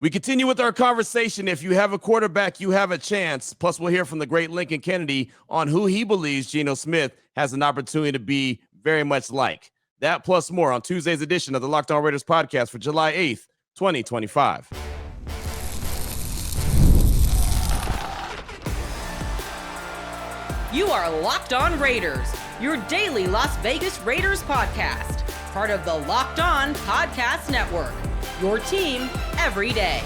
We continue with our conversation. If you have a quarterback, you have a chance. Plus, we'll hear from the great Lincoln Kennedy on who he believes Geno Smith has an opportunity to be very much like. That plus more on Tuesday's edition of the Locked On Raiders podcast for July 8th, 2025. You are Locked On Raiders, your daily Las Vegas Raiders podcast. Part of the Locked On Podcast Network, your team every day.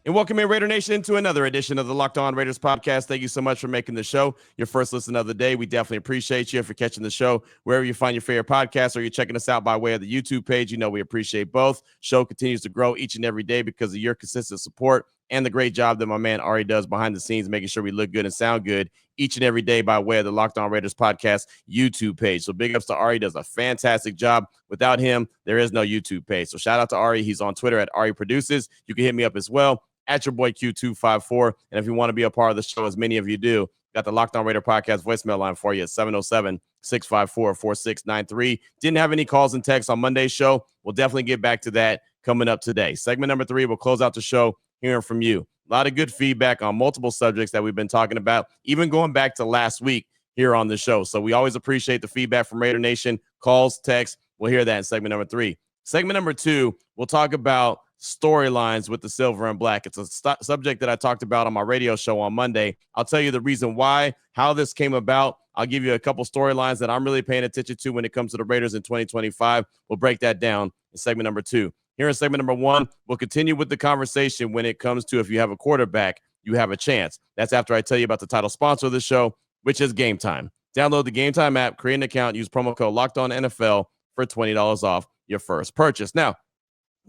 And welcome in, Raider Nation, to another edition of the Locked On Raiders podcast. Thank you so much for making the show your first listen of the day. We definitely appreciate you for catching the show wherever you find your favorite podcast, or you're checking us out by way of the YouTube page. You know we appreciate both. Show continues to grow each and every day because of your consistent support and the great job that my man Ari does behind the scenes, making sure we look good and sound good each and every day by way of the Locked On Raiders podcast YouTube page. So big ups to Ari. Does a fantastic job. Without him, there is no YouTube page. So shout out to Ari. He's on Twitter at Ari Produces. You can hit me up as well at your boy Q254. And if you want to be a part of the show, as many of you do, got the Locked On Raider podcast voicemail line for you at 707-654-4693. Didn't have any calls and texts on Monday's show. We'll definitely get back to that coming up today. Segment number 3, we'll close out the show hearing from you. A lot of good feedback on multiple subjects that we've been talking about, even going back to last week here on the show. So we always appreciate the feedback from Raider Nation, calls, texts. We'll hear that in segment number 3. Segment number 2, we'll talk about storylines with the silver and black. It's a subject that I talked about on my radio show on Monday. I'll tell you the reason why, how this came about. I'll give you a couple storylines that I'm really paying attention to when it comes to the Raiders in 2025. We'll break that down in segment number 2. Here in segment number 1, we'll continue with the conversation when it comes to if you have a quarterback, you have a chance. That's after I tell you about the title sponsor of the show, which is Game Time. Download the Game Time app, create an account, use promo code LOCKEDONNFL for $20 off your first purchase. Now,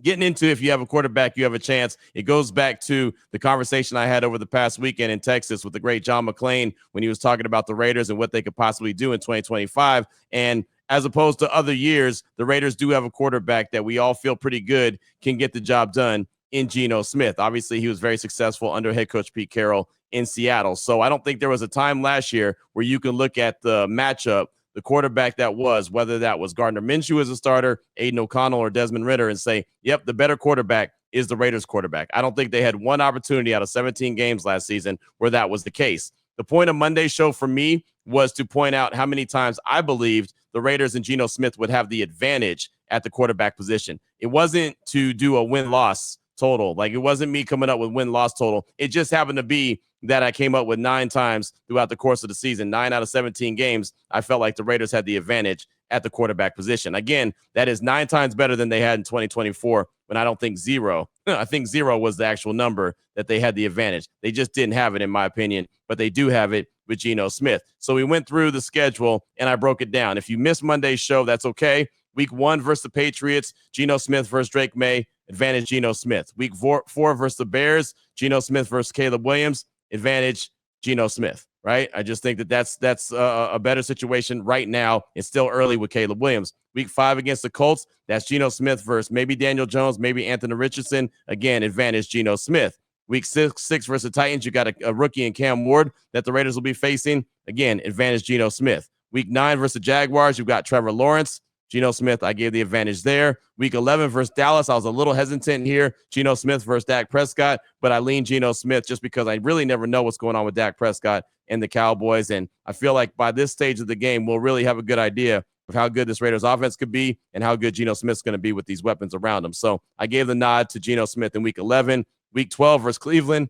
getting into if you have a quarterback, you have a chance. It goes back to the conversation I had over the past weekend in Texas with the great John McClain when he was talking about the Raiders and what they could possibly do in 2025. And as opposed to other years, the Raiders do have a quarterback that we all feel pretty good can get the job done in Geno Smith. Obviously, he was very successful under head coach Pete Carroll in Seattle. So I don't think there was a time last year where you can look at the matchup, the quarterback that was, whether that was Gardner Minshew as a starter, Aiden O'Connell, or Desmond Ridder, and say, yep, the better quarterback is the Raiders quarterback. I don't think they had one opportunity out of 17 games last season where that was the case. The point of Monday's show for me was to point out how many times I believed the Raiders and Geno Smith would have the advantage at the quarterback position. It wasn't to do a win-loss total. Like, it wasn't me coming up with win-loss total. It just happened to be that I came up with 9 times throughout the course of the season. 9 out of 17 games, I felt like the Raiders had the advantage at the quarterback position. Again, that is 9 times better than they had in 2024, when I don't think 0. I think 0 was the actual number that they had the advantage. They just didn't have it, in my opinion, but they do have it with Geno Smith. So we went through the schedule, and I broke it down. If you missed Monday's show, that's okay. Week 1 versus the Patriots, Geno Smith versus Drake May, advantage Geno Smith. Week 4 versus the Bears, Geno Smith versus Caleb Williams, advantage Geno Smith, right? I just think that that's a better situation right now. It's still early with Caleb Williams. Week 5 against the Colts, that's Geno Smith versus maybe Daniel Jones, maybe Anthony Richardson. Again, advantage Geno Smith. Week 6 versus the Titans, you got a rookie in Cam Ward that the Raiders will be facing. Again, advantage Geno Smith. Week 9 versus the Jaguars, you've got Trevor Lawrence. Geno Smith, I gave the advantage there. Week 11 versus Dallas, I was a little hesitant here. Geno Smith versus Dak Prescott, but I lean Geno Smith just because I really never know what's going on with Dak Prescott and the Cowboys. And I feel like by this stage of the game, we'll really have a good idea of how good this Raiders offense could be and how good Geno Smith's going to be with these weapons around him. So I gave the nod to Geno Smith in week 11. Week 12 versus Cleveland,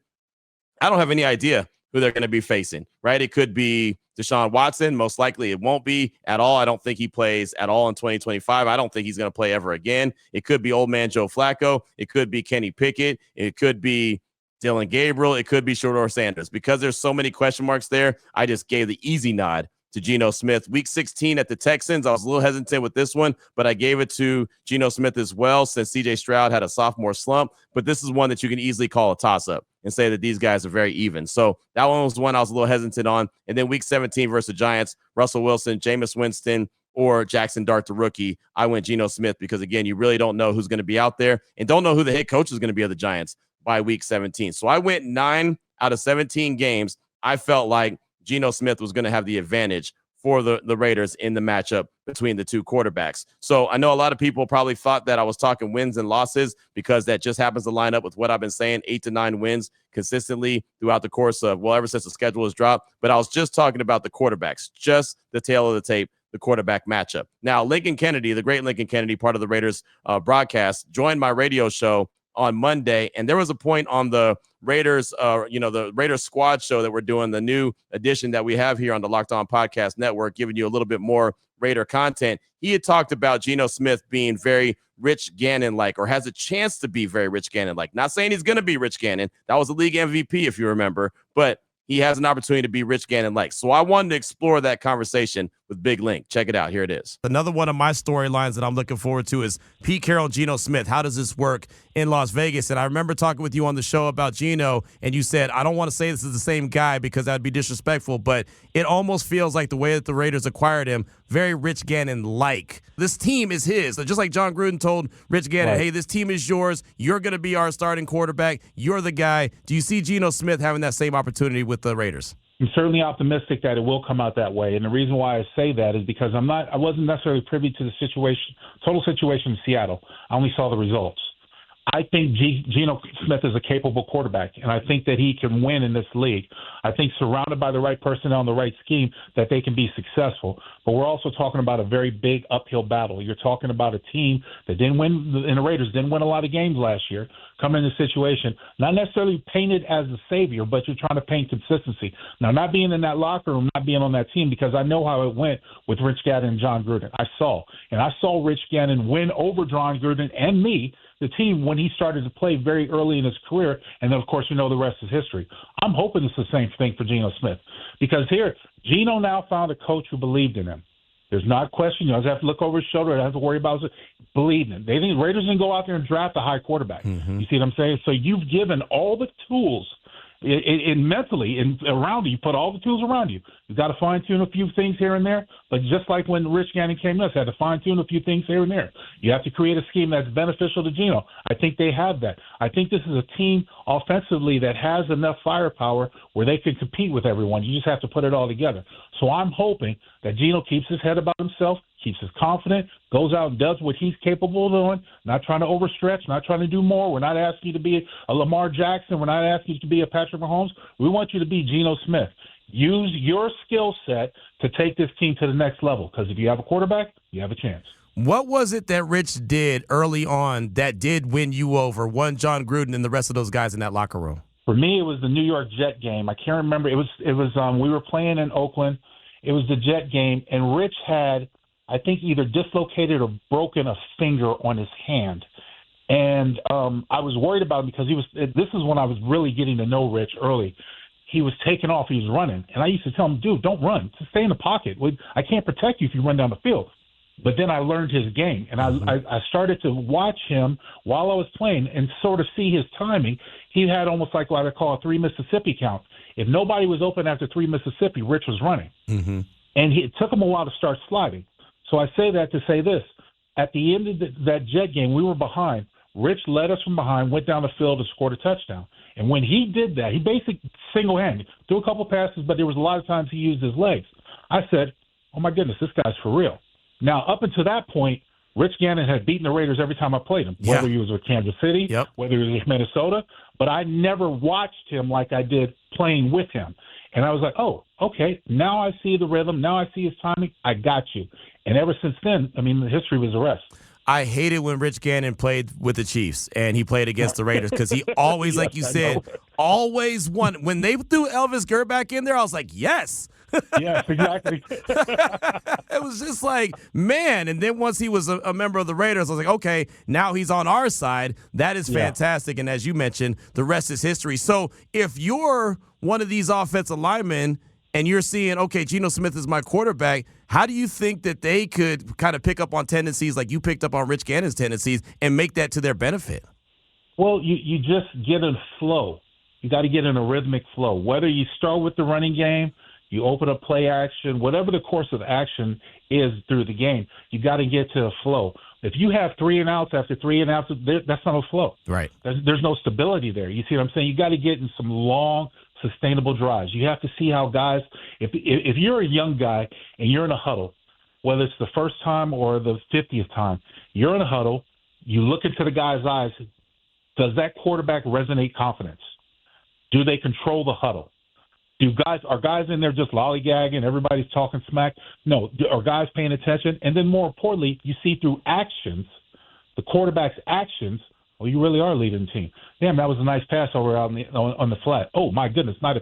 I don't have any idea who they're going to be facing, right? It could be Deshaun Watson. Most likely it won't be at all. I don't think he plays at all in 2025. I don't think he's going to play ever again. It could be old man Joe Flacco. It could be Kenny Pickett. It could be Dylan Gabriel. It could be Shedeur Sanders. Because there's so many question marks there, I just gave the easy nod to Geno Smith. Week 16 at the Texans, I was a little hesitant with this one, but I gave it to Geno Smith as well since C.J. Stroud had a sophomore slump. But this is one that you can easily call a toss-up and say that these guys are very even. So that one was the one I was a little hesitant on. And then week 17 versus the Giants, Russell Wilson, Jameis Winston, or Jackson Dart, the rookie. I went Geno Smith because, again, you really don't know who's going to be out there and don't know who the head coach is going to be of the Giants by week 17. So I went 9 out of 17 games. I felt like Geno Smith was going to have the advantage for the Raiders in the matchup between the two quarterbacks. So I know a lot of people probably thought that I was talking wins and losses because that just happens to line up with what I've been saying, 8 to 9 wins consistently throughout the course of, well, ever since the schedule has dropped. But I was just talking about the quarterbacks, just the tail of the tape, the quarterback matchup. Now, Lincoln Kennedy, the great Lincoln Kennedy, part of the Raiders broadcast, joined my radio show on Monday, and there was a point on the Raiders, the Raiders squad show that we're doing, the new edition that we have here on the Locked On Podcast Network, giving you a little bit more Raider content. He had talked about Geno Smith being very Rich Gannon-like, or has a chance to be very Rich Gannon-like. Not saying he's going to be Rich Gannon. That was a league MVP, if you remember, but he has an opportunity to be Rich Gannon-like. So I wanted to explore that conversation with Big Link. Check it out. Here it is. Another one of my storylines that I'm looking forward to is Pete Carroll, Geno Smith. How does this work in Las Vegas? And I remember talking with you on the show about Geno, and you said, I don't want to say this is the same guy because that would be disrespectful, but it almost feels like the way that the Raiders acquired him, very Rich Gannon-like. This team is his. Just like John Gruden told Rich Gannon, hey, this team is yours. You're going to be our starting quarterback. You're the guy. Do you see Geno Smith having that same opportunity with the Raiders? I'm certainly optimistic that it will come out that way. And the reason why I say that is because I wasn't necessarily privy to the total situation in Seattle. I only saw the results. I think Geno Smith is a capable quarterback, and I think that he can win in this league. I think surrounded by the right personnel and the right scheme that they can be successful. But we're also talking about a very big uphill battle. You're talking about a team that didn't win, and the Raiders didn't win a lot of games last year, coming in this situation, not necessarily painted as a savior, but you're trying to paint consistency. Now, not being in that locker room, not being on that team, because I know how it went with Rich Gannon and John Gruden. I saw Rich Gannon win over John Gruden and the team, when he started to play very early in his career, and then, of course, the rest is history. I'm hoping it's the same thing for Geno Smith, because here, Geno now found a coach who believed in him. There's not a question. You always have to look over his shoulder. I have to worry about it. Believe in him. Raiders didn't go out there and draft a high quarterback. Mm-hmm. You see what I'm saying? So you've given all the tools mentally around you. You put all the tools around you. You've got to fine-tune a few things here and there. But just like when Rich Gannon came to us, had to fine-tune a few things here and there. You have to create a scheme that's beneficial to Geno. I think they have that. I think this is a team offensively that has enough firepower where they can compete with everyone. You just have to put it all together. So I'm hoping that Geno keeps his head about himself, keeps us confident, goes out and does what he's capable of doing, not trying to overstretch, not trying to do more. We're not asking you to be a Lamar Jackson. We're not asking you to be a Patrick Mahomes. We want you to be Geno Smith. Use your skill set to take this team to the next level, because if you have a quarterback, you have a chance. What was it that Rich did early on that did win you over, won John Gruden and the rest of those guys in that locker room? For me, it was the New York Jet game. I can't remember. It was we were playing in Oakland. It was the Jet game, and Rich had, I think, either dislocated or broken a finger on his hand. And I was worried about him because this is when I was really getting to know Rich early. He was taking off. He was running. And I used to tell him, dude, don't run. Just stay in the pocket. I can't protect you if you run down the field. But then I learned his game, and I started to watch him while I was playing and sort of see his timing. He had almost like what I call a 3 Mississippi count. If nobody was open after 3 Mississippi, Rich was running. Mm-hmm. And it took him a while to start sliding. So I say that to say this. At the end of that Jet game, we were behind. Rich led us from behind, went down the field and scored a touchdown. And when he did that, he basically single-handed threw a couple passes, but there was a lot of times he used his legs. I said, oh, my goodness, this guy's for real. Now, up until that point, Rich Gannon had beaten the Raiders every time I played him, whether he was with Kansas City, whether he was with Minnesota. But I never watched him like I did playing with him. And I was like, oh, okay, now I see the rhythm. Now I see his timing. I got you. And ever since then, I mean, the history was the rest. I hated when Rich Gannon played with the Chiefs and he played against the Raiders because he always, like you said, always won. When they threw Elvis Gurr back in there, I was like, yes. Yes, exactly. It was just like, man. And then once he was a member of the Raiders, I was like, okay, now he's on our side. That is fantastic. And as you mentioned, the rest is history. So if you're one of these offensive linemen and you're seeing, okay, Geno Smith is my quarterback, how do you think that they could kind of pick up on tendencies like you picked up on Rich Gannon's tendencies and make that to their benefit? Well, you just get in flow. You got to get in a rhythmic flow. Whether you start with the running game, you open up play action, whatever the course of action is through the game, you got to get to a flow. If you have 3 and outs after 3 and outs, that's not a flow. Right. There's no stability there. You see what I'm saying? You got to get in some long, sustainable drives. You have to see how guys, if you're a young guy and you're in a huddle, whether it's the first time or the 50th time, you're in a huddle, you look into the guy's eyes, does that quarterback resonate confidence? Do they control the huddle? Are guys in there just lollygagging, everybody's talking smack? No. Are guys paying attention? And then more importantly, you see through actions, the quarterback's actions, well, you really are leading the team. Damn, that was a nice pass over on the flat. Oh, my goodness, not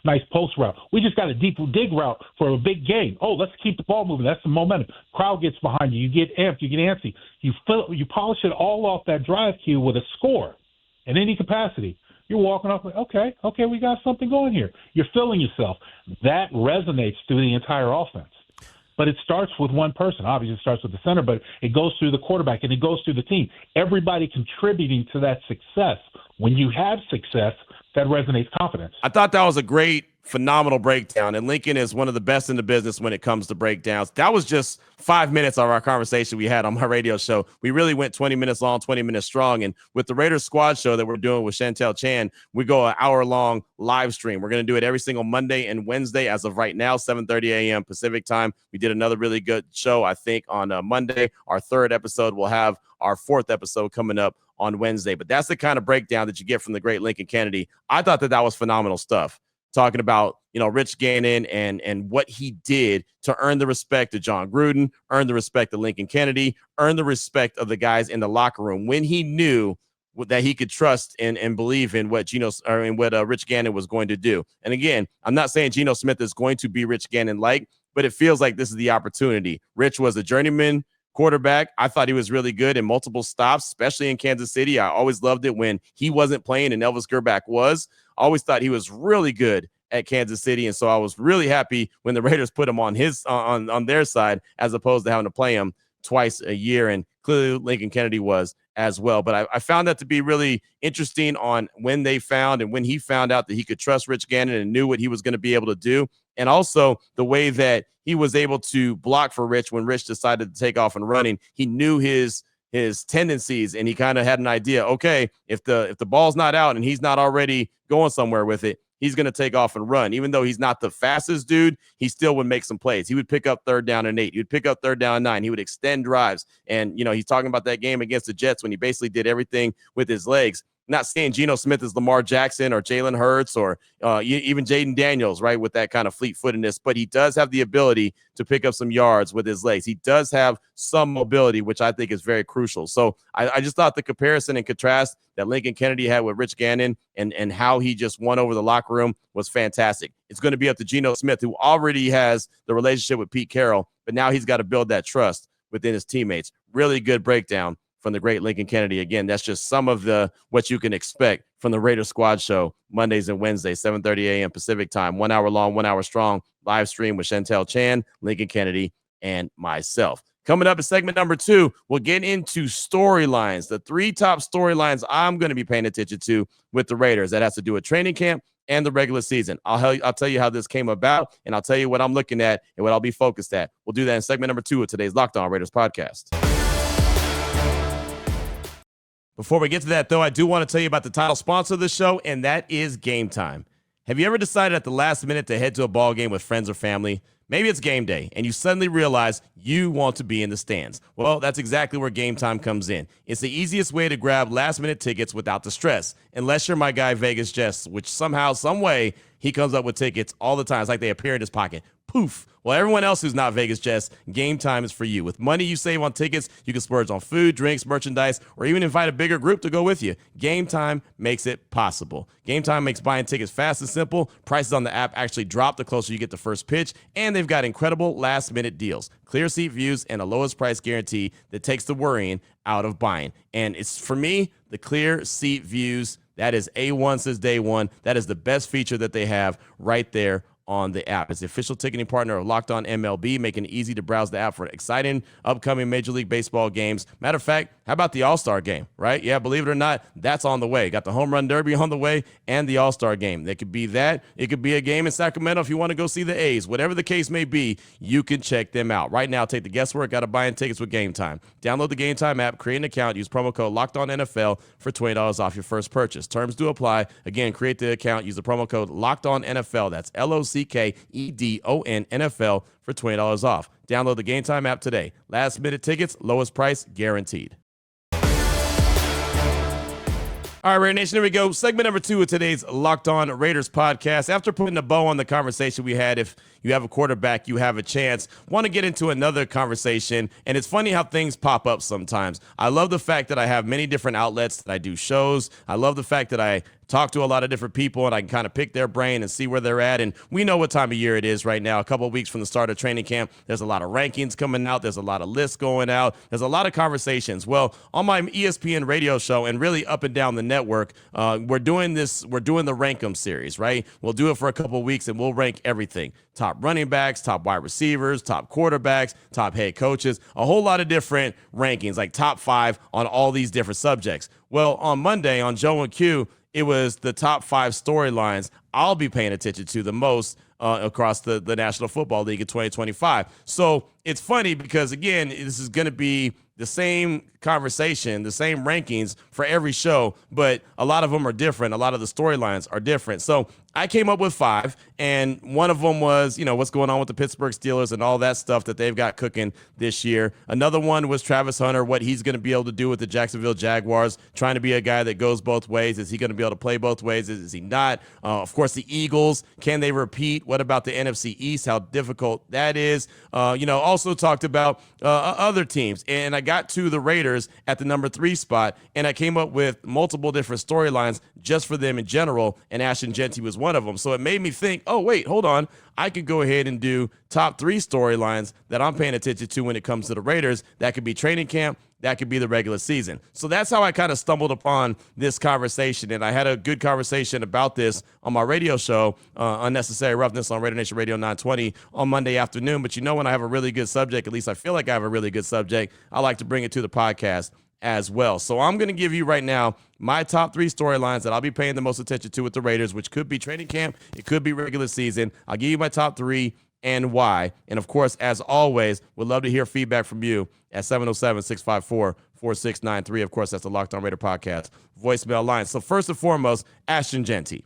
nice post route. We just got a deep dig route for a big game. Oh, let's keep the ball moving. That's the momentum. Crowd gets behind you. You get amped. You get antsy. You polish it all off that drive cue with a score in any capacity. You're walking off like, okay, we got something going here. You're feeling yourself. That resonates through the entire offense. But it starts with one person. Obviously, it starts with the center, but it goes through the quarterback, and it goes through the team. Everybody contributing to that success. When you have success, that resonates confidence. I thought that was a great, phenomenal breakdown, and Lincoln is one of the best in the business when it comes to breakdowns. That was just 5 minutes of our conversation we had on my radio show. We really went 20 minutes long, 20 minutes strong, and with the Raiders squad show that we're doing with Chantel Chan, we go an hour-long live stream. We're going to do it every single Monday and Wednesday as of right now, 7:30 a.m. Pacific time. We did another really good show, I think, on Monday. Our third episode. We'll have our fourth episode coming up on Wednesday, but that's the kind of breakdown that you get from the great Lincoln Kennedy. I thought that was phenomenal stuff. Talking about, Rich Gannon and what he did to earn the respect of John Gruden, earn the respect of Lincoln Kennedy, earn the respect of the guys in the locker room when he knew that he could trust and believe in what Rich Gannon was going to do. And again, I'm not saying Geno Smith is going to be Rich Gannon-like, but it feels like this is the opportunity. Rich was a journeyman quarterback. I thought he was really good in multiple stops, especially in Kansas City. I always loved it when he wasn't playing and Elvis Grbac was. I always thought he was really good at Kansas City, and so I was really happy when the Raiders put him on their side as opposed to having to play him twice a year, and clearly Lincoln Kennedy was as well. But I found that to be really interesting on when he found out that he could trust Rich Gannon and knew what he was going to be able to do, and also the way that he was able to block for Rich when Rich decided to take off and running. He knew his tendencies, and he kind of had an idea, okay, if the ball's not out and he's not already going somewhere with it, he's going to take off and run. Even though he's not the fastest dude, he still would make some plays. He would pick up 3rd down and 8. He would pick up 3rd down and 9. He would extend drives. And, he's talking about that game against the Jets when he basically did everything with his legs. Not saying Geno Smith is Lamar Jackson or Jalen Hurts or even Jaden Daniels, right, with that kind of fleet-footedness, but he does have the ability to pick up some yards with his legs. He does have some mobility, which I think is very crucial. So I just thought the comparison and contrast that Lincoln Kennedy had with Rich Gannon and how he just won over the locker room was fantastic. It's going to be up to Geno Smith, who already has the relationship with Pete Carroll, but now he's got to build that trust within his teammates. Really good breakdown from the great Lincoln Kennedy. Again, that's just some of what you can expect from the Raiders Squad Show Mondays and Wednesdays, 7:30 a.m. Pacific time, 1 hour long, 1 hour strong live stream with Chantel Chan, Lincoln Kennedy, and myself. Coming up in segment number 2, we'll get into storylines, the 3 top storylines I'm going to be paying attention to with the Raiders. That has to do with training camp and the regular season. I'll tell you how this came about, and I'll tell you what I'm looking at and what I'll be focused at. We'll do that in segment number 2 of today's Locked On Raiders podcast. Before we get to that, though, I do want to tell you about the title sponsor of the show, and that is Game Time. Have you ever decided at the last minute to head to a ball game with friends or family? Maybe it's game day, and you suddenly realize you want to be in the stands. Well, that's exactly where Game Time comes in. It's the easiest way to grab last-minute tickets without the stress, unless you're my guy Vegas Jess, which somehow, some way, he comes up with tickets all the time. It's like they appear in his pocket. Poof. Well, everyone else who's not Vegas Jess, Game Time is for you. With money you save on tickets, you can splurge on food, drinks, merchandise, or even invite a bigger group to go with you. Game Time makes it possible. Game Time makes buying tickets fast and simple. Prices on the app actually drop the closer you get to first pitch, and they've got incredible last-minute deals, clear seat views, and a lowest price guarantee that takes the worrying out of buying. And it's, for me, the clear seat views. That is A1 since day one. That is the best feature that they have right there on the app. It's the official ticketing partner of Locked On MLB, making it easy to browse the app for exciting upcoming Major League Baseball games. Matter of fact, how about the All-Star game, right? Yeah, believe it or not, that's on the way. Got the Home Run Derby on the way and the All-Star game. It could be that. It could be a game in Sacramento if you want to go see the A's. Whatever the case may be, you can check them out. Right now, take the guesswork out of buying tickets with Game Time. Download the Game Time app, create an account, use promo code LOCKEDONNFL for $20 off your first purchase. Terms do apply. Again, create the account, use the promo code LOCKEDONNFL. That's LOCKEDON NFL for $20 off. Download the Game Time app today. Last minute tickets, lowest price guaranteed. All right, Raider Nation, here we go. Segment number 2 of today's Locked On Raiders podcast. After putting a bow on the conversation we had, if you have a quarterback, you have a chance, want to get into another conversation. And it's funny how things pop up sometimes. I love the fact that I have many different outlets that I do shows. I love the fact that I talk to a lot of different people and I can kind of pick their brain and see where they're at. And we know what time of year it is right now. A couple of weeks from the start of training camp, there's a lot of rankings coming out. There's a lot of lists going out. There's a lot of conversations. Well, on my ESPN radio show and really up and down the network, we're doing the Rank 'em series, right? We'll do it for a couple of weeks and we'll rank everything. Top running backs, top wide receivers, top quarterbacks, top head coaches, a whole lot of different rankings, like top 5 on all these different subjects. Well, on Monday on Joe and Q, it was the top 5 storylines I'll be paying attention to the most across the National Football League in 2025. So it's funny because, again, this is going to be the same conversation, the same rankings for every show, but a lot of them are different. A lot of the storylines are different. So I came up with 5, and one of them was, what's going on with the Pittsburgh Steelers and all that stuff that they've got cooking this year. Another one was Travis Hunter, what he's going to be able to do with the Jacksonville Jaguars, trying to be a guy that goes both ways. Is he going to be able to play both ways? Is he not? Of course, the Eagles, can they repeat? What about the NFC East? How difficult that is. Also talked about other teams, and I got to the Raiders at the number 3 spot, and I came up with multiple different storylines just for them in general, and Ashton Genty was one of them. So it made me think, oh, wait, hold on. I could go ahead and do top 3 storylines that I'm paying attention to when it comes to the Raiders. That could be training camp. That could be the regular season. So that's how I kind of stumbled upon this conversation. And I had a good conversation about this on my radio show, Unnecessary Roughness on Raider Nation Radio 920 on Monday afternoon. But when I have a really good subject, at least I feel like I have a really good subject, I like to bring it to the podcast as well. So I'm going to give you right now my top 3 storylines that I'll be paying the most attention to with the Raiders, which could be training camp. It could be regular season. I'll give you my top 3 and why. And of course, as always, would love to hear feedback from you at 707-654-4693. Of course, that's the Locked On Raider podcast voicemail line. So first and foremost, Ashton Genty.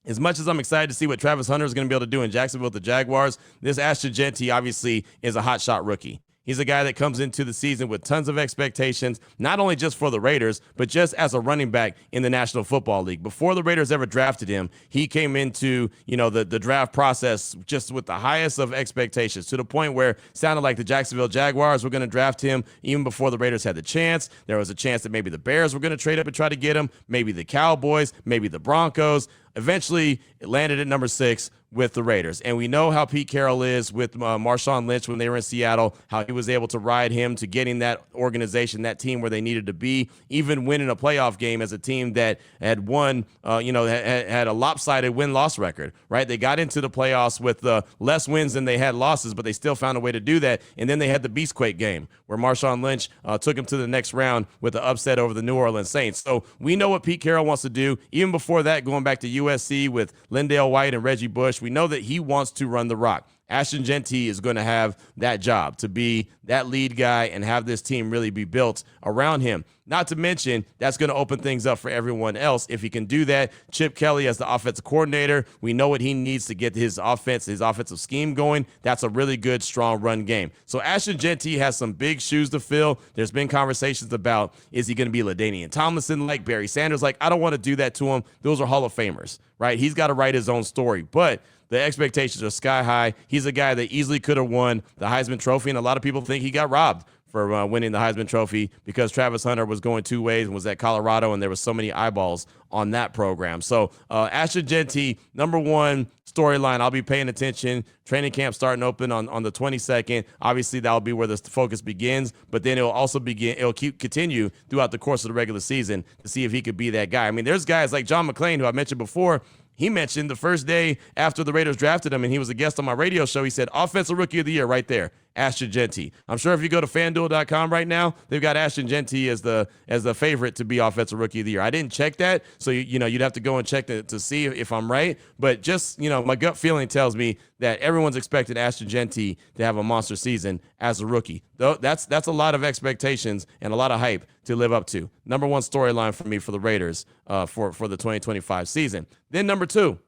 As much as I'm excited to see what Travis Hunter is going to be able to do in Jacksonville with the Jaguars, this Ashton Genty obviously is a hotshot rookie. He's a guy that comes into the season with tons of expectations, not only just for the Raiders, but just as a running back in the National Football League. Before the Raiders ever drafted him, he came into, the draft process just with the highest of expectations, to the point where it sounded like the Jacksonville Jaguars were going to draft him even before the Raiders had the chance. There was a chance that maybe the Bears were going to trade up and try to get him, maybe the Cowboys, maybe the Broncos. Eventually, it landed at number 6 with the Raiders. And we know how Pete Carroll is with Marshawn Lynch when they were in Seattle, how he was able to ride him to getting that organization, that team where they needed to be, even winning a playoff game as a team that had won, had a lopsided win-loss record, right? They got into the playoffs with less wins than they had losses, but they still found a way to do that. And then they had the Beastquake game where Marshawn Lynch took him to the next round with the upset over the New Orleans Saints. So we know what Pete Carroll wants to do. Even before that, going back to USC with Lindale White and Reggie Bush, we know that he wants to run the rock. Ashton Genty is going to have that job, to be that lead guy and have this team really be built around him. Not to mention, that's going to open things up for everyone else if he can do that. Chip Kelly as the offensive coordinator, we know what he needs to get his offensive scheme going. That's a really good, strong run game. So Ashton Genty has some big shoes to fill. There's been conversations about, is he going to be LaDainian Tomlinson like Barry Sanders? Like, I don't want to do that to him. Those are Hall of Famers, right? He's got to write his own story. But the expectations are sky high. He's a guy that easily could have won the Heisman Trophy, and a lot of people think he got robbed for winning the Heisman Trophy because Travis Hunter was going 2 ways and was at Colorado, and there was so many eyeballs on that program. So Ashton Genty, number 1 storyline, I'll be paying attention. Training camp starting open on the 22nd. Obviously, that'll be where the focus begins, but then it'll continue throughout the course of the regular season to see if he could be that guy. I mean, there's guys like John McClain, who I mentioned before. He mentioned the first day after the Raiders drafted him, and he was a guest on my radio show, he said, Offensive Rookie of the Year right there, Ashton Genty. I'm sure if you go to FanDuel.com right now, they've got Ashton Genty as the favorite to be Offensive Rookie of the Year. I didn't check that, so you'd have to go and check to see if I'm right. But just, my gut feeling tells me that everyone's expecting Ashton Genty to have a monster season as a rookie. Though that's a lot of expectations and a lot of hype to live up to. Number one storyline for me for the Raiders for the 2025 season. Then number two,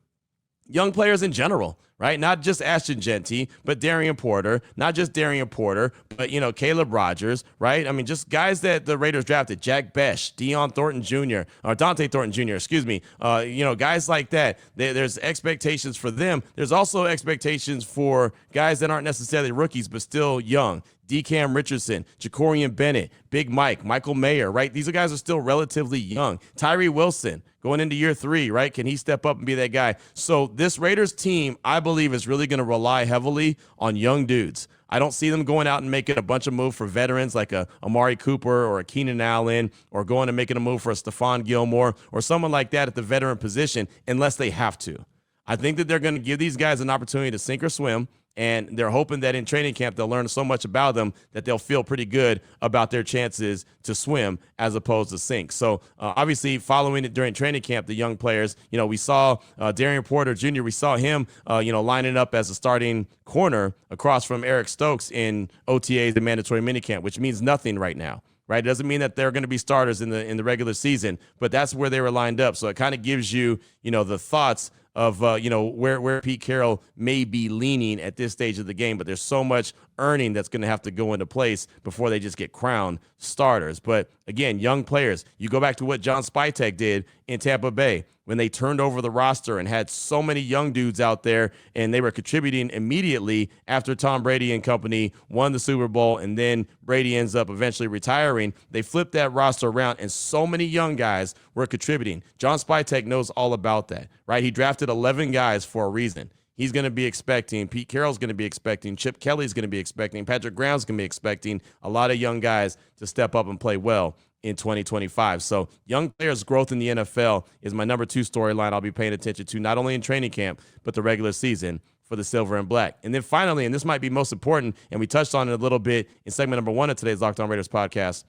young players in general, right? Not just Ashton Genty, but Darian Porter. Not just Darian Porter, but, Caleb Rogers, right? I mean, just guys that the Raiders drafted. Jack Besh, Dante Thornton Jr., excuse me. Guys like that. There's expectations for them. There's also expectations for guys that aren't necessarily rookies, but still young. DeCam Richardson, Jacorian Bennett, Big Mike, Michael Mayer, right? These guys are still relatively young. Tyree Wilson going into year 3, right? Can he step up and be that guy? So this Raiders team, I believe, is really going to rely heavily on young dudes. I don't see them going out and making a bunch of moves for veterans like a Amari Cooper or a Keenan Allen, or going and making a move for a Stephon Gilmore or someone like that at the veteran position unless they have to. I think that they're going to give these guys an opportunity to sink or swim. And they're hoping that in training camp, they'll learn so much about them that they'll feel pretty good about their chances to swim as opposed to sink. So obviously following it during training camp, the young players, we saw Darian Porter Jr., we saw him, lining up as a starting corner across from Eric Stokes in OTAs and mandatory minicamp, which means nothing right now. Right? It doesn't mean that they're going to be starters in the regular season, but that's where they were lined up. So it kind of gives you, the thoughts of, where Pete Carroll may be leaning at this stage of the game. But there's so much earning that's going to have to go into place before they just get crowned starters. But again, young players, you go back to what John Spytek did in Tampa Bay when they turned over the roster and had so many young dudes out there, and they were contributing immediately after Tom Brady and company won the Super Bowl, and then Brady ends up eventually retiring. They flipped that roster around, and so many young guys were contributing. John Spytek knows all about that, right? He drafted 11 guys for a reason. He's going to be expecting, Pete Carroll's going to be expecting, Chip Kelly's going to be expecting, Patrick Graham's going to be expecting a lot of young guys to step up and play well in 2025. So young players' growth in the NFL is my number 2 storyline I'll be paying attention to, not only in training camp, but the regular season for the Silver and Black. And then finally, and this might be most important, and we touched on it a little bit in segment number 1 of today's Locked On Raiders podcast,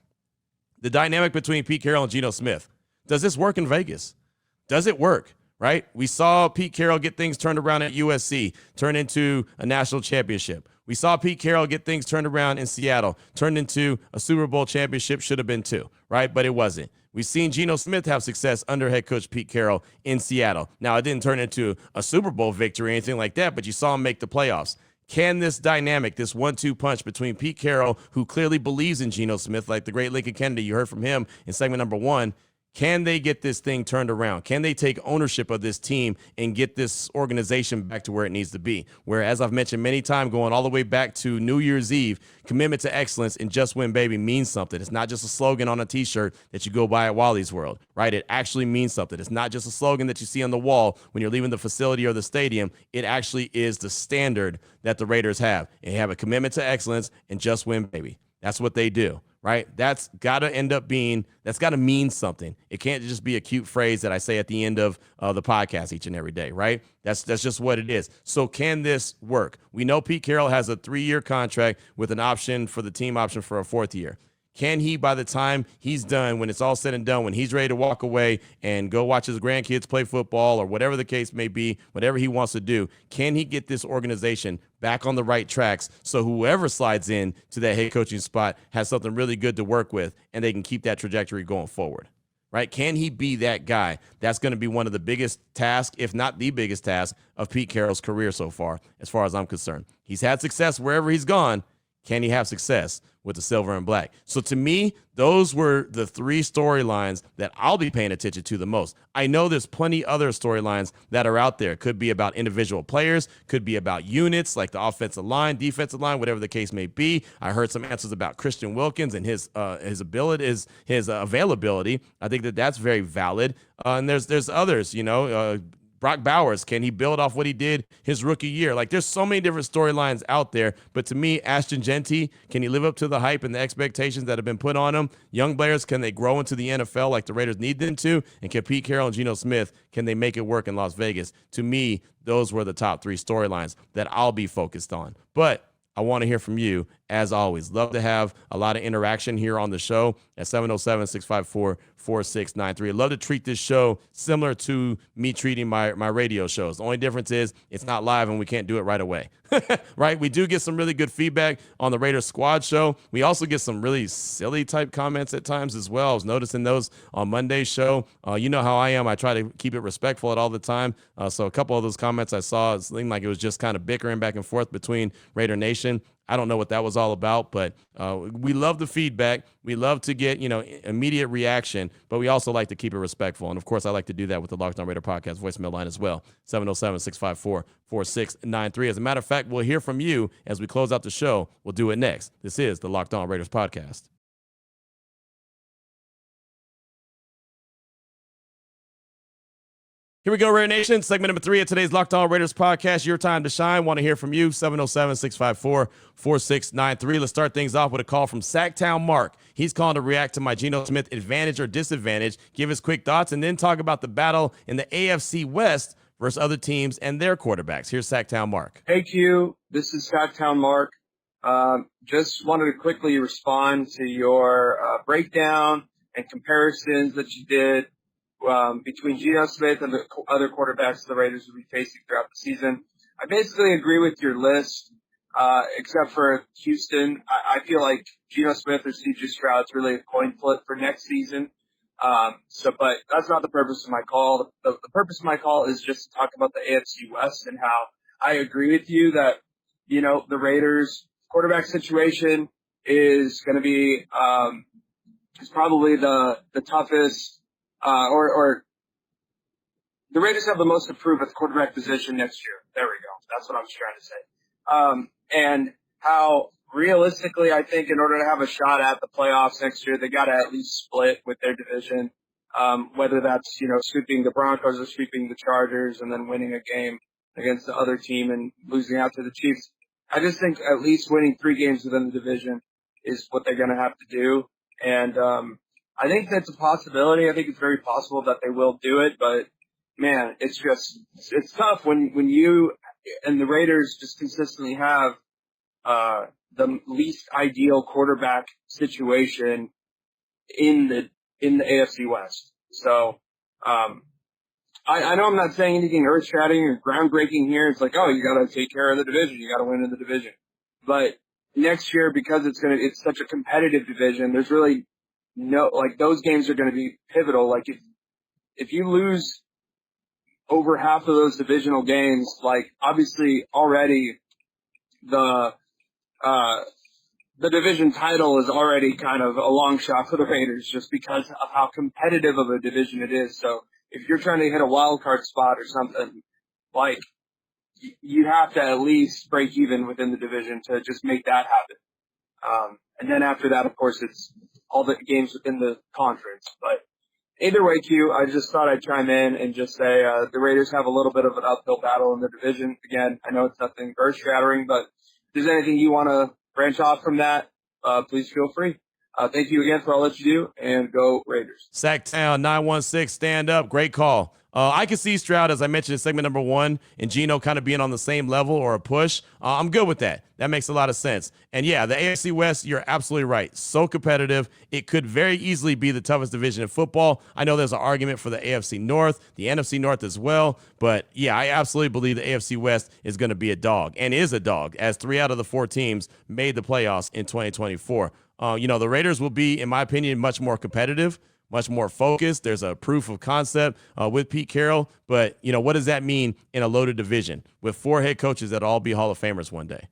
the dynamic between Pete Carroll and Geno Smith. Does this work in Vegas? Does it work? Right? We saw Pete Carroll get things turned around at USC, turn into a national championship. We saw Pete Carroll get things turned around in Seattle, turned into a Super Bowl championship, should have been 2, right? But it wasn't. We've seen Geno Smith have success under head coach Pete Carroll in Seattle. Now, it didn't turn into a Super Bowl victory or anything like that, but you saw him make the playoffs. Can this dynamic, this 1-2 punch between Pete Carroll, who clearly believes in Geno Smith, like the great Lincoln Kennedy you heard from him in segment number 1, can they get this thing turned around? Can they take ownership of this team and get this organization back to where it needs to be? Where, as I've mentioned many times, going all the way back to New Year's Eve, commitment to excellence and just win, baby, means something. It's not just a slogan on a T-shirt that you go buy at Wally's World, right? It actually means something. It's not just a slogan that you see on the wall when you're leaving the facility or the stadium. It actually is the standard that the Raiders have. And they have a commitment to excellence and just win, baby. That's what they do. Right? That's got to mean something. It can't just be a cute phrase that I say at the end of the podcast each and every day, right? That's just what it is. So can this work? We know Pete Carroll has a 3-year contract with an option for the team option for a 4th year. Can he, by the time he's done, when it's all said and done, when he's ready to walk away and go watch his grandkids play football or whatever the case may be, whatever he wants to do, can he get this organization back on the right tracks so whoever slides in to that head coaching spot has something really good to work with and they can keep that trajectory going forward? Right? Can he be that guy? That's going to be one of the biggest tasks, if not the biggest task, of Pete Carroll's career so far, as far as I'm concerned. He's had success wherever he's gone. Can he have success with the Silver and Black? So to me, those were the 3 storylines that I'll be paying attention to the most. I know there's plenty other storylines that are out there. Could be about individual players, could be about units like the offensive line, defensive line, whatever the case may be. I heard some answers about Christian Wilkins and his ability, his availability. I think that that's very valid. And there's others, Brock Bowers, can he build off what he did his rookie year? Like, there's so many different storylines out there. But to me, Ashton Genty, can he live up to the hype and the expectations that have been put on him? Young players, can they grow into the NFL like the Raiders need them to? And can Pete Carroll and Geno Smith, can they make it work in Las Vegas? To me, those were the top three storylines that I'll be focused on. But I want to hear from you, as always. Love to have a lot of interaction here on the show at 707-654-4693. Love to treat this show similar to me treating my radio shows. The only difference is it's not live and we can't do it right away. Right? We do get some really good feedback on the Raiders Squad show. We also get some really silly type comments at times as well. I was noticing those on Monday's show. You know how I am. I try to keep it respectful at all the time. So a couple of those comments I saw, it seemed like it was just kind of bickering back and forth between Raider Nation. I don't know what that was all about, but we love the feedback. We love to get, immediate reaction, but we also like to keep it respectful. And, of course, I like to do that with the Locked On Raider podcast voicemail line as well, 707-654-4693. As a matter of fact, we'll hear from you as we close out the show. We'll do it next. This is the Locked On Raiders podcast. Here we go, Raider Nation. Segment number 3 of today's Locked On Raiders podcast. Your time to shine. Want to hear from you. 707-654-4693. Let's start things off with a call from Sacktown Mark. He's calling to react to my Geno Smith advantage or disadvantage, give his quick thoughts, and then talk about the battle in the AFC West versus other teams and their quarterbacks. Here's Sacktown Mark. Hey, Q. This is Sacktown Mark. Just wanted to quickly respond to your breakdown and comparisons that you did between Geno Smith and the other quarterbacks the Raiders will be facing throughout the season. I basically agree with your list, except for Houston. I feel like Geno Smith or C.J. Stroud's really a coin flip for next season. But that's not the purpose of my call. The purpose of my call is just to talk about the AFC West and how I agree with you that, the Raiders quarterback situation is going to be, is probably the toughest, or the Raiders have the most to prove at the quarterback position next year. There we go. That's what I was trying to say. And how realistically, I think in order to have a shot at the playoffs next year, they got to at least split with their division. Whether that's, sweeping the Broncos or sweeping the Chargers and then winning a game against the other team and losing out to the Chiefs. I just think at least winning 3 games within the division is what they're going to have to do. And, I think that's a possibility. I think it's very possible that they will do it, but man, it's tough when you and the Raiders just consistently have, the least ideal quarterback situation in the AFC West. So, I know I'm not saying anything earth-shattering or groundbreaking here. It's like, oh, you got to take care of the division. You got to win in the division. But next year, because it's such a competitive division, there's really those games are going to be pivotal. Like if you lose over half of those divisional games, like obviously already the division title is already kind of a long shot for the Raiders just because of how competitive of a division it is. So if you're trying to hit a wild card spot or something, like you have to at least break even within the division to just make that happen. And then after that, of course, it's all the games within the conference. But either way, Q, I just thought I'd chime in and just say the Raiders have a little bit of an uphill battle in the division. Again, I know it's nothing earth-shattering, but if there's anything you want to branch off from that, please feel free. Thank you again for all that you do, and go Raiders. Sacktown 916, stand up. Great call. I can see Stroud, as I mentioned in segment number 1, and Geno kind of being on the same level or a push. I'm good with that. That makes a lot of sense. And yeah, the AFC West, you're absolutely right. So competitive. It could very easily be the toughest division in football. I know there's an argument for the AFC North, the NFC North as well. But yeah, I absolutely believe the AFC West is going to be a dog, and is a dog, as 3 out of the 4 teams made the playoffs in 2024. The Raiders will be, in my opinion, much more competitive, much more focused. There's a proof of concept with Pete Carroll. But, what does that mean in a loaded division with 4 head coaches that all be Hall of Famers one day?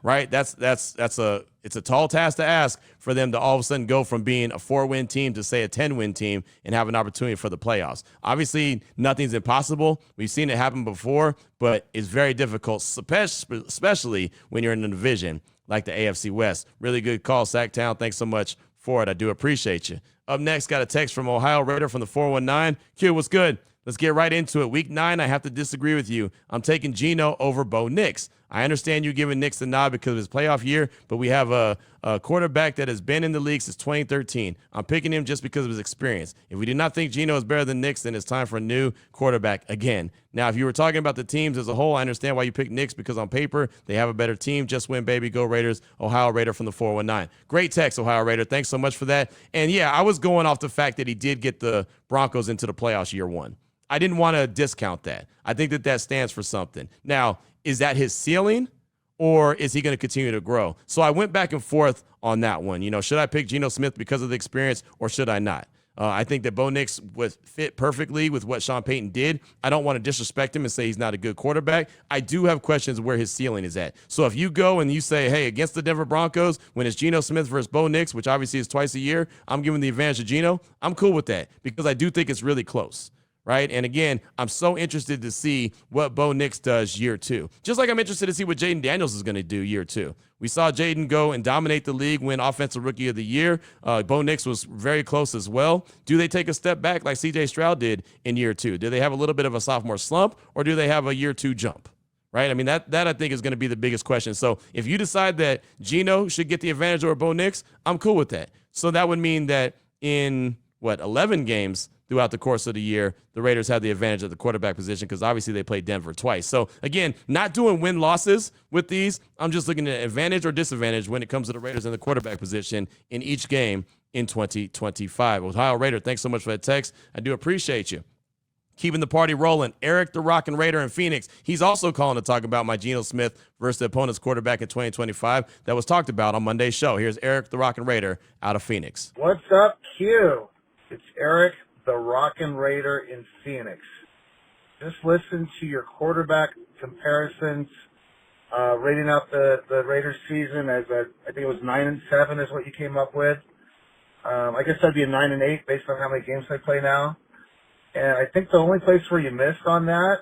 Right? It's a tall task to ask for them to all of a sudden go from being a 4-win team to, say, a 10-win team and have an opportunity for the playoffs. Obviously, nothing's impossible. We've seen it happen before, but it's very difficult, especially when you're in a division like the AFC West. Really good call, Sacktown. Thanks so much for it. I do appreciate you. Up next, got a text from Ohio Raider from the 419. Q, what's good? Let's get right into it. Week 9, I have to disagree with you. I'm taking Geno over Bo Nix. I understand you giving Nix the nod because of his playoff year, but we have a quarterback that has been in the league since 2013. I'm picking him just because of his experience. If we do not think Geno is better than Nix, then it's time for a new quarterback again. Now, if you were talking about the teams as a whole, I understand why you picked Nix, because on paper, they have a better team. Just win, baby. Go Raiders. Ohio Raider from the 419. Great text, Ohio Raider. Thanks so much for that. And yeah, I was going off the fact that he did get the Broncos into the playoffs year 1. I didn't want to discount that. I think that stands for something. Now, is that his ceiling, or is he going to continue to grow? So I went back and forth on that one. Should I pick Geno Smith because of the experience, or should I not? I think that Bo Nix would fit perfectly with what Sean Payton did. I don't want to disrespect him and say he's not a good quarterback. I do have questions where his ceiling is at. So if you go and you say, hey, against the Denver Broncos, when it's Geno Smith versus Bo Nix, which obviously is twice a year, I'm giving the advantage to Geno, I'm cool with that because I do think it's really close. Right. And again, I'm so interested to see what Bo Nix does year 2. Just like I'm interested to see what Jaden Daniels is going to do year 2. We saw Jaden go and dominate the league, win Offensive Rookie of the Year. Bo Nix was very close as well. Do they take a step back like C.J. Stroud did in year 2? Do they have a little bit of a sophomore slump, or do they have a year 2 jump? Right. I mean, that I think is going to be the biggest question. So if you decide that Geno should get the advantage over Bo Nix, I'm cool with that. So that would mean that in 11 games throughout the course of the year, the Raiders have the advantage of the quarterback position because obviously they played Denver twice. So, again, not doing win-losses with these. I'm just looking at advantage or disadvantage when it comes to the Raiders in the quarterback position in each game in 2025. Ohio Raider, thanks so much for that text. I do appreciate you. Keeping the party rolling. Eric the Rockin' Raider in Phoenix. He's also calling to talk about my Geno Smith versus the opponent's quarterback in 2025 that was talked about on Monday's show. Here's Eric the Rockin' Raider out of Phoenix. What's up, Q? It's Eric the Rockin' Raider in Phoenix. Just listen to your quarterback comparisons, rating out the Raiders season as I think it was 9-7 is what you came up with. I guess that'd be a 9-8 based on how many games they play now. And I think the only place where you missed on that,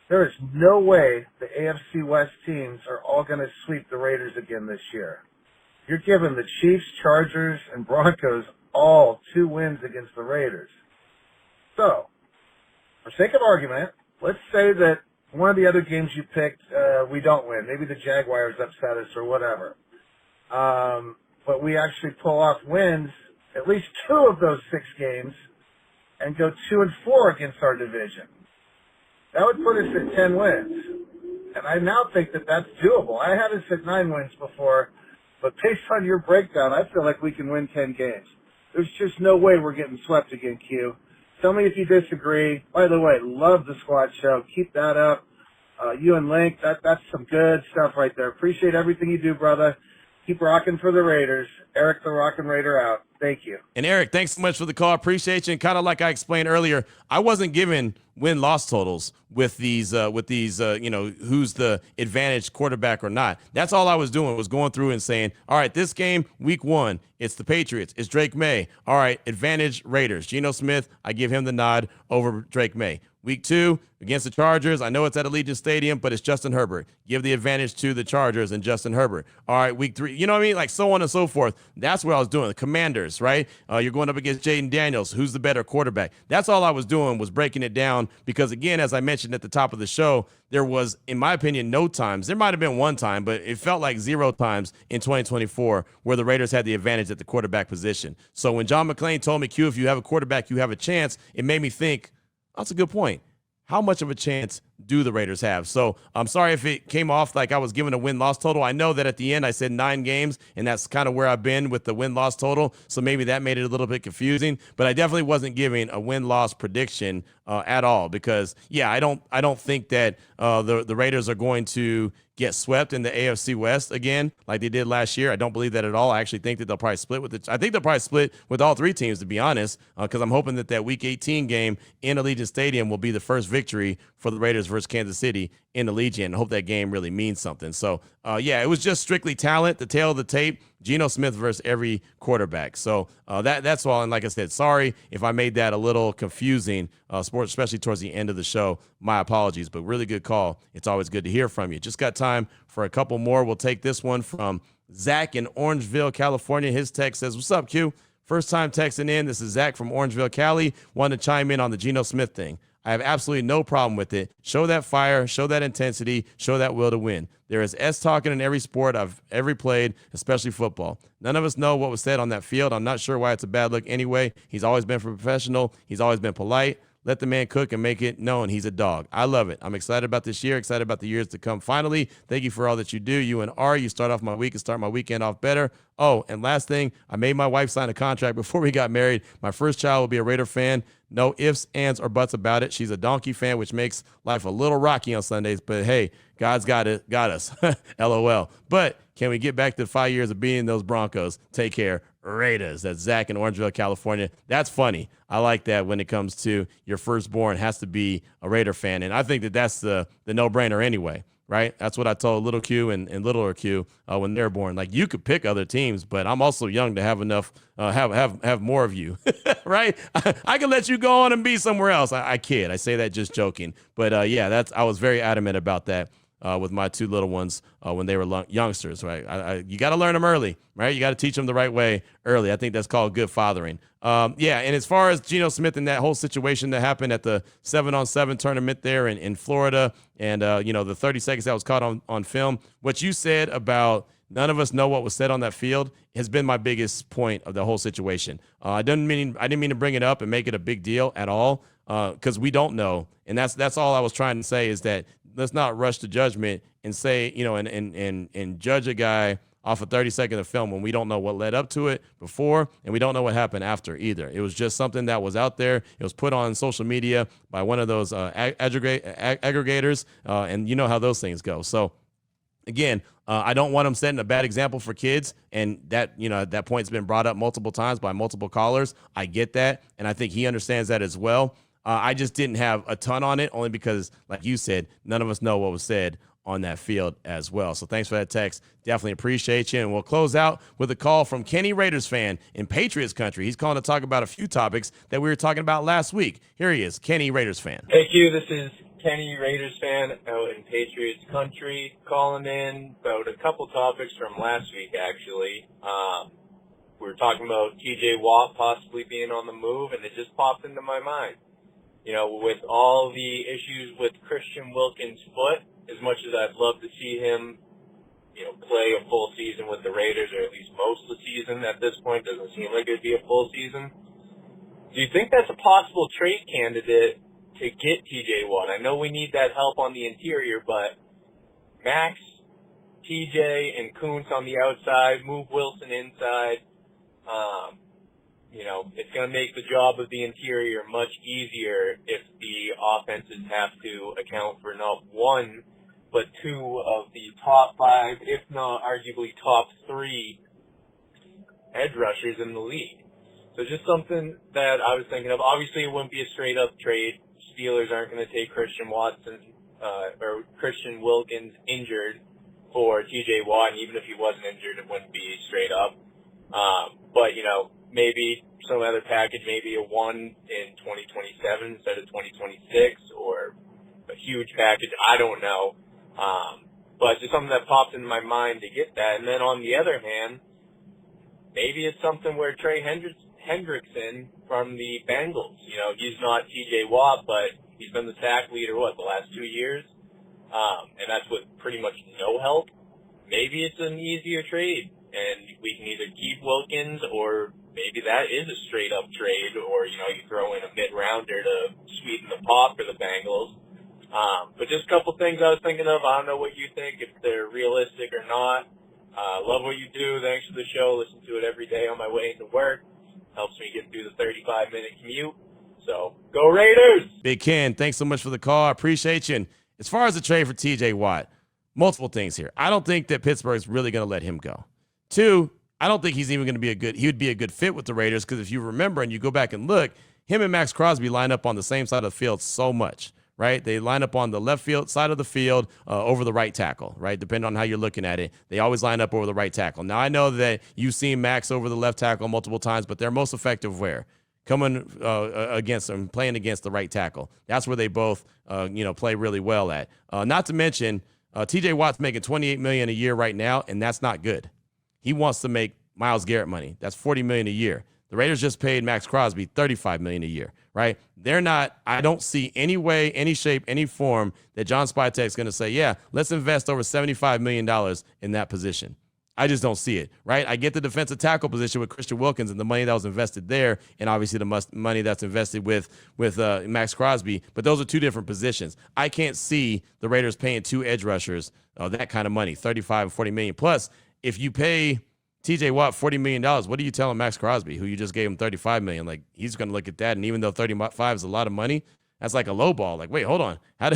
there is no way the AFC West teams are all going to sweep the Raiders again this year. You're giving the Chiefs, Chargers, and Broncos all 2 wins against the Raiders. So, for sake of argument, let's say that one of the other games you picked, we don't win. Maybe the Jaguars upset us or whatever. But we actually pull off wins, at least 2 of those 6 games, and go 2-4 against our division. That would put us at 10 wins. And I now think that that's doable. I had us at 9 wins before, but based on your breakdown, I feel like we can win 10 games. There's just no way we're getting swept again, Q. Tell me if you disagree. By the way, love the Squad Show. Keep that up. You and Link, that's some good stuff right there. Appreciate everything you do, brother. Keep rocking for the Raiders. Eric the Rockin' Raider out. Thank you. And Eric, thanks so much for the call. Appreciate you. And kind of like I explained earlier, I wasn't given win-loss totals with these, who's the advantage quarterback or not. That's all I was doing, was going through and saying, all right, this game, week 1, it's the Patriots. It's Drake May. All right, advantage Raiders. Geno Smith, I give him the nod over Drake May. Week 2, against the Chargers, I know it's at Allegiant Stadium, but it's Justin Herbert. Give the advantage to the Chargers and Justin Herbert. All right, week 3, you know what I mean? Like so on and so forth. That's what I was doing. The Commanders, right? You're going up against Jaden Daniels. Who's the better quarterback? That's all I was doing, was breaking it down because, again, as I mentioned at the top of the show, there was, in my opinion, no times. There might have been one time, but it felt like 0 times in 2024 where the Raiders had the advantage at the quarterback position. So when John McClain told me, Q, if you have a quarterback, you have a chance, it made me think, that's a good point. How much of a chance do the Raiders have? So I'm sorry if it came off like I was giving a win-loss total. I know that at the end I said 9 games, and that's kind of where I've been with the win-loss total. So maybe that made it a little bit confusing. But I definitely wasn't giving a win-loss prediction at all because, yeah, I don't think that the Raiders are going to get swept in the AFC West again like they did last year. I don't believe that at all. I actually think that they'll probably split with it. I think they'll probably split with all 3 teams, to be honest, because I'm hoping that Week 18 game in Allegiant Stadium will be the first victory for the Raiders versus Kansas City in Allegiant. I hope that game really means something. So, yeah, it was just strictly talent, the tail of the tape. Geno Smith versus every quarterback. So that's all. And like I said, sorry if I made that a little confusing, especially towards the end of the show. My apologies, but really good call. It's always good to hear from you. Just got time for a couple more. We'll take this one from Zach in Orangeville, California. His text says, what's up, Q? First time texting in. This is Zach from Orangeville, Cali. Wanted to chime in on the Geno Smith thing. I have absolutely no problem with it. Show that fire, show that intensity, show that will to win. There is S-talking in every sport I've ever played, especially football. None of us know what was said on that field. I'm not sure why it's a bad look anyway. He's always been professional. He's always been polite. Let the man cook and make it known he's a dog. I love it. I'm excited about this year, excited about the years to come. Finally, thank you for all that you do. You and R, you start off my week and start my weekend off better. Oh, and last thing, I made my wife sign a contract before we got married. My first child will be a Raider fan. No ifs, ands, or buts about it. She's a Donkey fan, which makes life a little rocky on Sundays. But hey, God's got us. LOL. But can we get back to 5 years of being those Broncos? Take care. Raiders. That's Zach in Orangeville, California. That's funny. I like that when it comes to your firstborn has to be a Raider fan. And I think that that's the no-brainer anyway, right? That's what I told little Q and littler Q when they're born. Like, you could pick other teams, but I'm also young to have enough, have more of you, right? I can let you go on and be somewhere else. I kid. I say that just joking. But yeah, I was very adamant about that. With my two little ones when they were youngsters, right? You got to learn them early, right? You got to teach them the right way early. I think that's called good fathering. Yeah, and as far as Geno Smith and that whole situation that happened at the 7-on-7 tournament there in Florida and, the 30 seconds that was caught on film, what you said about none of us know what was said on that field has been my biggest point of the whole situation. I didn't mean to bring it up and make it a big deal at all because we don't know. And that's all I was trying to say is that let's not rush to judgment and say, and judge a guy off of 30 seconds of film when we don't know what led up to it before and we don't know what happened after either. It was just something that was out there. It was put on social media by one of those aggregators, and you know how those things go. So, again, I don't want them setting a bad example for kids, and that point's been brought up multiple times by multiple callers. I get that, and I think he understands that as well. I just didn't have a ton on it, only because, like you said, none of us know what was said on that field as well. So thanks for that text. Definitely appreciate you. And we'll close out with a call from Kenny, Raiders fan in Patriots country. He's calling to talk about a few topics that we were talking about last week. Here he is, Kenny, Raiders fan. Thank you. This is Kenny, Raiders fan out in Patriots country, calling in about a couple topics from last week, actually. We were talking about TJ Watt possibly being on the move, and it just popped into my mind. With all the issues with Christian Wilkins' foot, as much as I'd love to see him, play a full season with the Raiders, or at least most of the season at this point, doesn't seem like it'd be a full season. Do you think that's a possible trade candidate to get TJ Watt? I know we need that help on the interior, but Max, TJ, and Kuntz on the outside, move Wilson inside. It's going to make the job of the interior much easier if the offenses have to account for not one, but two of the top five, if not arguably top three edge rushers in the league. So just something that I was thinking of. Obviously, it wouldn't be a straight-up trade. Steelers aren't going to take Christian Wilkins injured for TJ Watt, and even if he wasn't injured, it wouldn't be straight up. But, maybe some other package, maybe a one in 2027 instead of 2026, or a huge package. I don't know. But it's just something that popped into my mind to get that. And then on the other hand, maybe it's something where Trey Hendrickson from the Bengals, he's not TJ Watt, but he's been the sack leader, the last 2 years? And that's with pretty much no help. Maybe it's an easier trade, and we can either keep Wilkins, or maybe that is a straight-up trade, or, you throw in a mid-rounder to sweeten the pot for the Bengals. But just a couple things I was thinking of. I don't know what you think, if they're realistic or not. Love what you do. Thanks for the show. Listen to it every day on my way into work. Helps me get through the 35-minute commute. So, go Raiders! Big Ken, thanks so much for the call. I appreciate you. And as far as the trade for TJ Watt, multiple things here. I don't think that Pittsburgh's really going to let him go. Two, I don't think he's even going to he would be a good fit with the Raiders, because if you remember and you go back and look, him and Max Crosby line up on the same side of the field so much, right? They line up on the left field side of the field over the right tackle, right? Depending on how you're looking at it, they always line up over the right tackle. Now, I know that you've seen Max over the left tackle multiple times, but they're most effective where? Coming against them, playing against the right tackle. That's where they both, play really well at. Not to mention, TJ Watt's making $28 million a year right now, and that's not good. He wants to make Myles Garrett money. That's $40 million a year. The Raiders just paid Max Crosby $35 million a year, right? They're not, I don't see any way, any shape, any form that John Spytek is going to say, yeah, let's invest over $75 million in that position. I just don't see it, right? I get the defensive tackle position with Christian Wilkins and the money that was invested there, and obviously the money that's invested with Max Crosby, but those are two different positions. I can't see the Raiders paying two edge rushers that kind of money, $35 and $40 million. Plus, if you pay TJ Watt $40 million, what are you telling Max Crosby, who you just gave him $35 million? Like, he's going to look at that, and even though 35 is a lot of money, that's like a low ball. Like, wait, hold on. How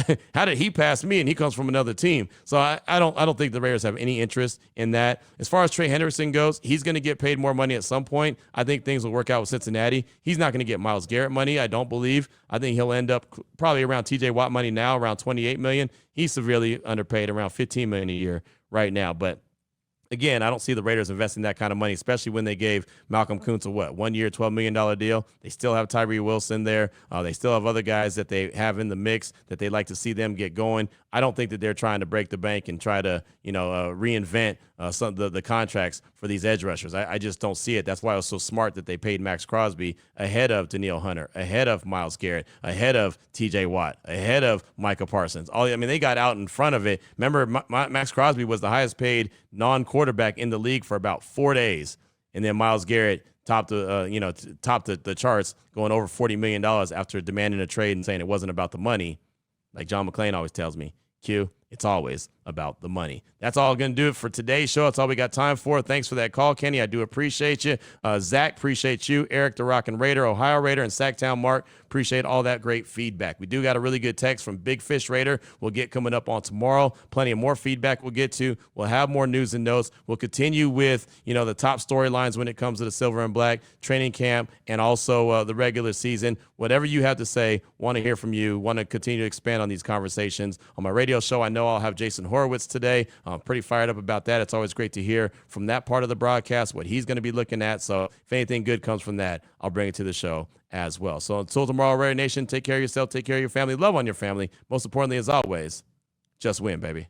did he pass me and he comes from another team? So I don't think the Raiders have any interest in that. As far as Trey Henderson goes, he's going to get paid more money at some point. I think things will work out with Cincinnati. He's not going to get Myles Garrett money, I don't believe. I think he'll end up probably around TJ Watt money now, around $28 million. He's severely underpaid, around $15 million a year right now. But again, I don't see the Raiders investing that kind of money, especially when they gave Malcolm Kuntz a 1 year, $12 million deal. They still have Tyree Wilson there. They still have other guys that they have in the mix that they like to see them get going. I don't think that they're trying to break the bank and try to, reinvent some of the contracts for these edge rushers. I just don't see it. That's why it was so smart that they paid Max Crosby ahead of Danielle Hunter, ahead of Myles Garrett, ahead of TJ Watt, ahead of Micah Parsons. They got out in front of it. Remember, Max Crosby was the highest paid non-quarterback in the league for about 4 days. And then Myles Garrett topped the charts, going over $40 million after demanding a trade and saying it wasn't about the money. Like John McClain always tells me, Q, it's always about the money. That's all going to do it for today's show. That's all we got time for. Thanks for that call, Kenny. I do appreciate you. Zach, appreciate you. Eric, the Rockin' Raider, Ohio Raider, and Sacktown Mark, appreciate all that great feedback. We do got a really good text from Big Fish Raider. We'll get coming up on tomorrow. Plenty of more feedback we'll get to. We'll have more news and notes. We'll continue with, the top storylines when it comes to the Silver and Black training camp and also the regular season. Whatever you have to say, want to hear from you, want to continue to expand on these conversations. On my radio show, I know I'll have Jason Horowitz today. I'm pretty fired up about that. It's always great to hear from that part of the broadcast, what he's going to be looking at. So if anything good comes from that, I'll bring it to the show as well. So until tomorrow, Raider Nation, take care of yourself, take care of your family, love on your family. Most importantly, as always, just win, baby.